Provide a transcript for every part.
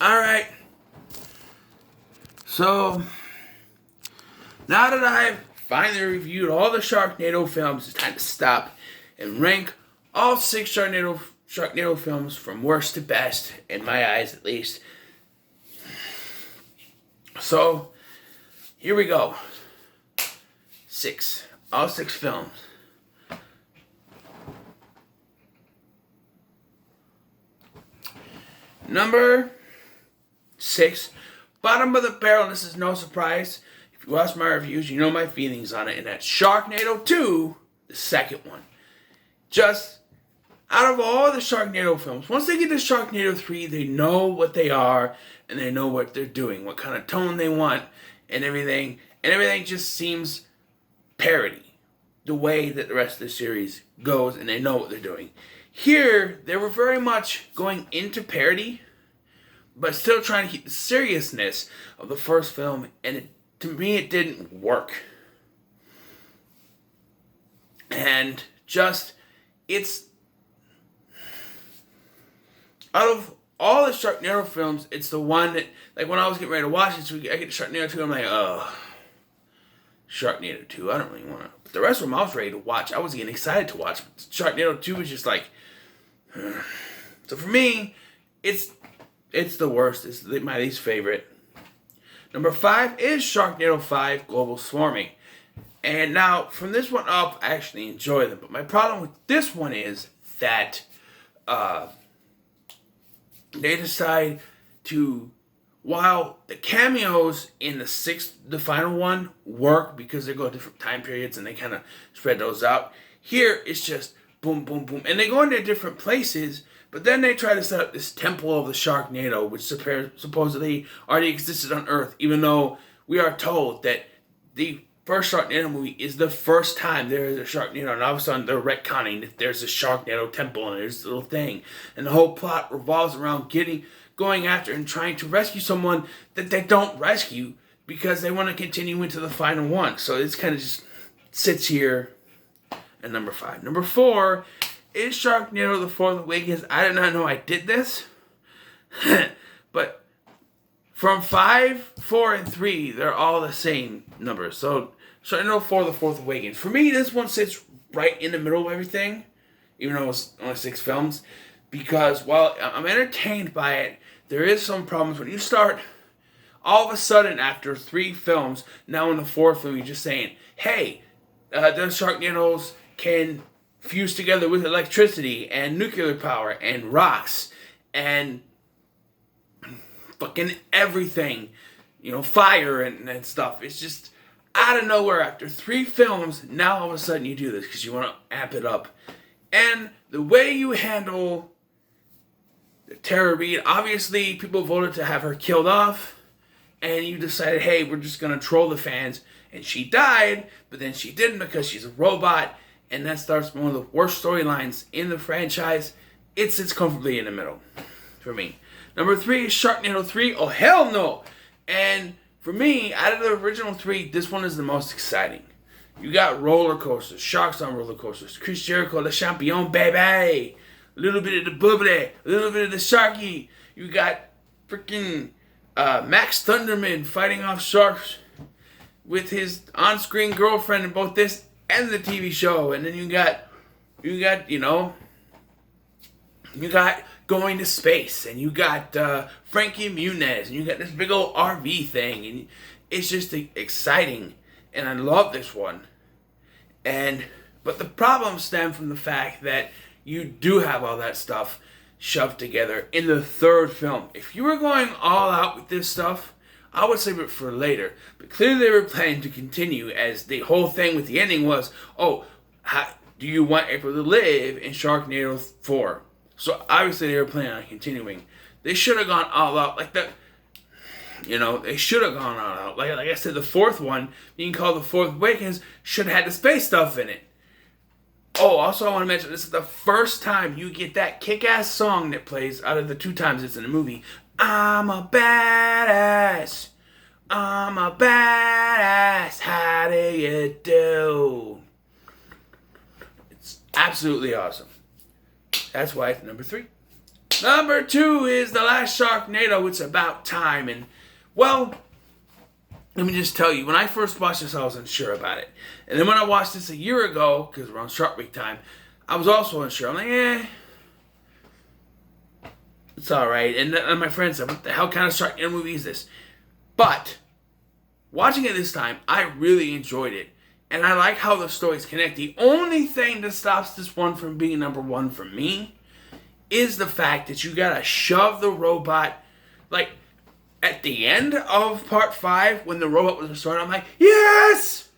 Alright, so now that I've finally reviewed all the Sharknado films, it's time to stop and rank all 6 Sharknado films from worst to best, in my eyes at least. So, here we go. 6. All 6 films. Number 6, bottom of the barrel, and this is no surprise. If you watch my reviews, you know my feelings on it, and that's Sharknado 2, the second one. Just, out of all the Sharknado films, once they get to Sharknado 3, they know what they are, and they know what they're doing, what kind of tone they want, and everything just seems parody, the way that the rest of the series goes, and they know what they're doing. Here, they were very much going into parody, but still trying to keep the seriousness of the first film, and to me, it didn't work. And just, it's, out of all the Sharknado films, it's the one that, like when I was getting ready to watch it, so I get to Sharknado 2, I'm like, oh, Sharknado 2, I don't really want to. But the rest of them I was ready to watch. I was getting excited to watch. But Sharknado 2 was just like, so for me, it's the worst. It's my least favorite. Number 5 is Sharknado 5, Global Swarming. And now, from this one up, I actually enjoy them. But my problem with this one is that they decide to, while the cameos in the final one work because they go different time periods and they kind of spread those out, here it's just boom, boom, boom. And they go into different places, but then they try to set up this temple of the Sharknado, which supposedly already existed on Earth, even though we are told that the first Sharknado movie is the first time there is a Sharknado, and all of a sudden they're retconning that there's a Sharknado temple and there's this little thing. And the whole plot revolves around going after and trying to rescue someone that they don't rescue because they want to continue into the final one. So it's kind of just sits here at number 5. Number 4 is Sharknado: The Fourth Awakens. I did not know I did this. But from 5, 4, and 3, they're all the same numbers. So Sharknado 4: The Fourth Awakens. For me, this one sits right in the middle of everything, even though it's only 6 films. Because while I'm entertained by it, there is some problems when you start, all of a sudden after 3 films, now in the 4th film, you're just saying, hey, the Sharknadoes can fuse together with electricity and nuclear power and rocks and fucking everything, fire and stuff. It's just out of nowhere after 3 films, now all of a sudden you do this because you want to amp it up. And the way you handle the Tara Reid, obviously people voted to have her killed off, and you decided, hey, we're just going to troll the fans, and she died, but then she didn't because she's a robot, and that starts one of the worst storylines in the franchise. It sits comfortably in the middle for me. Number 3 is Sharknado 3. Oh, hell no! And for me, out of the original 3, this one is the most exciting. You got roller coasters, sharks on roller coasters, Chris Jericho, Le Champion, baby! A little bit of the bubbly, a little bit of the sharky. You got freaking Max Thunderman fighting off sharks with his on-screen girlfriend in both this and the TV show. And then you got going to space, and you got Frankie Muniz, and you got this big old RV thing, and it's just exciting, and I love this one. But the problem stems from the fact that you do have all that stuff shoved together in the 3rd film. If you were going all out with this stuff, I would save it for later. But clearly they were planning to continue, as the whole thing with the ending was, do you want April to live in Sharknado 4? So obviously they were planning on continuing. They should have gone all out like that. They should have gone all out. Like I said, the 4th one, you can call The Fourth Awakens, should have had the space stuff in it. Oh, also I want to mention, this is the first time you get that kick-ass song that plays out of the 2 times it's in the movie. I'm a badass. I'm a badass. How do you do? It's absolutely awesome. That's why it's number 3. Number 2 is The Last Sharknado. It's about time. And, well, let me just tell you, when I first watched this, I was unsure about it. And then when I watched this a year ago, because we're on Shark Week time, I was also unsure. I'm like, it's alright. And my friend said, what the hell kind of Sharknado movie is this? But, watching it this time, I really enjoyed it. And I like how the stories connect. The only thing that stops this one from being number 1 for me is the fact that you gotta shove the robot, like, at the end of part 5, when the robot was restored, I'm like, yes!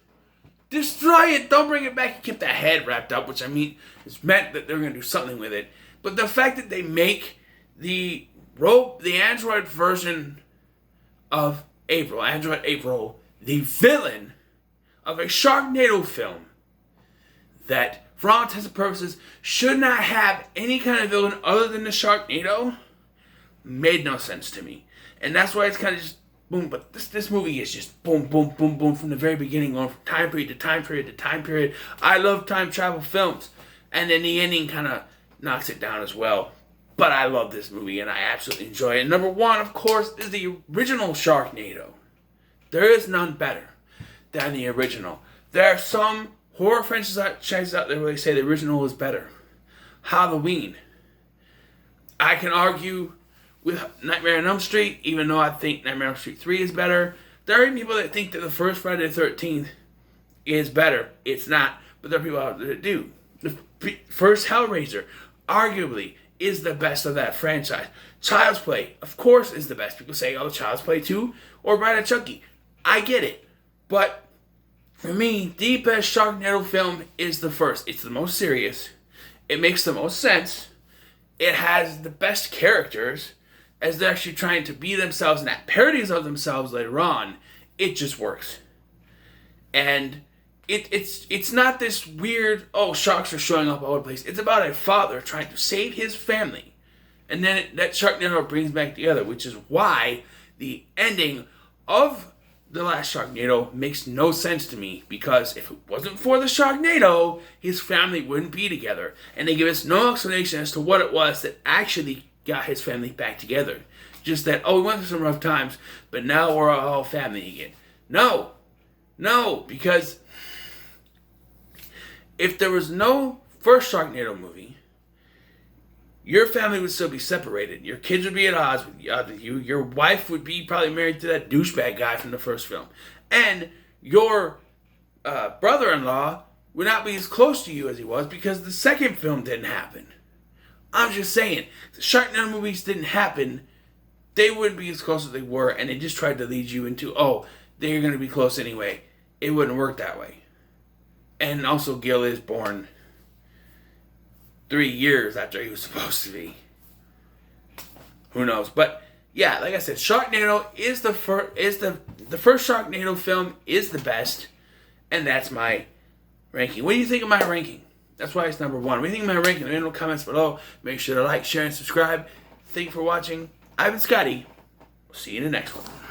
Destroy it! Don't bring it back. You kept that head wrapped up, which, I mean, it's meant that they're gonna do something with it. But the fact that they make the android version of Android April, the villain of a Sharknado film that, for all intents and purposes, should not have any kind of villain other than the Sharknado, made no sense to me. And that's why it's kind of just boom. But this movie is just boom, boom, boom, boom from the very beginning, going from time period to time period to time period. I love time travel films. And then the ending kind of knocks it down as well. But I love this movie, and I absolutely enjoy it. Number 1, of course, is the original Sharknado. There is none better than the original. There are some horror franchises out there where they say the original is better. Halloween. I can argue with Nightmare on Elm Street, even though I think Nightmare on Elm Street 3 is better. There are people that think that the first Friday the 13th is better. It's not, but there are people out there that do. The first Hellraiser, arguably, is the best of that franchise. Child's Play, of course, is the best. People say, oh, Child's Play 2 or Bride of Chucky. I get it. But for me, the best Sharknado film is the first. It's the most serious. It makes the most sense. It has the best characters as they're actually trying to be themselves and have parodies of themselves later on. It just works. And it's not this weird, oh, sharks are showing up all over the place. It's about a father trying to save his family. And then that Sharknado brings back together, which is why the ending of The Last Sharknado makes no sense to me, because if it wasn't for the Sharknado, his family wouldn't be together. And they give us no explanation as to what it was that actually got his family back together. Just that, oh, we went through some rough times, but now we're all family again. No, because if there was no first Sharknado movie, your family would still be separated. Your kids would be at odds with you. Your wife would be probably married to that douchebag guy from the first film. And your brother-in-law would not be as close to you as he was because the second film didn't happen. I'm just saying, if the Sharknado movies didn't happen, they wouldn't be as close as they were, and they just tried to lead you into, oh, they're going to be close anyway. It wouldn't work that way. And also, Gil is born 3 years after he was supposed to be. Who knows? But yeah, like I said, Sharknado is the first. The first Sharknado film is the best, and that's my ranking. What do you think of my ranking? That's why it's number 1. What do you think of my ranking? Leave in the comments below. Make sure to like, share, and subscribe. Thank you for watching. I've been Scotty. We'll see you in the next one.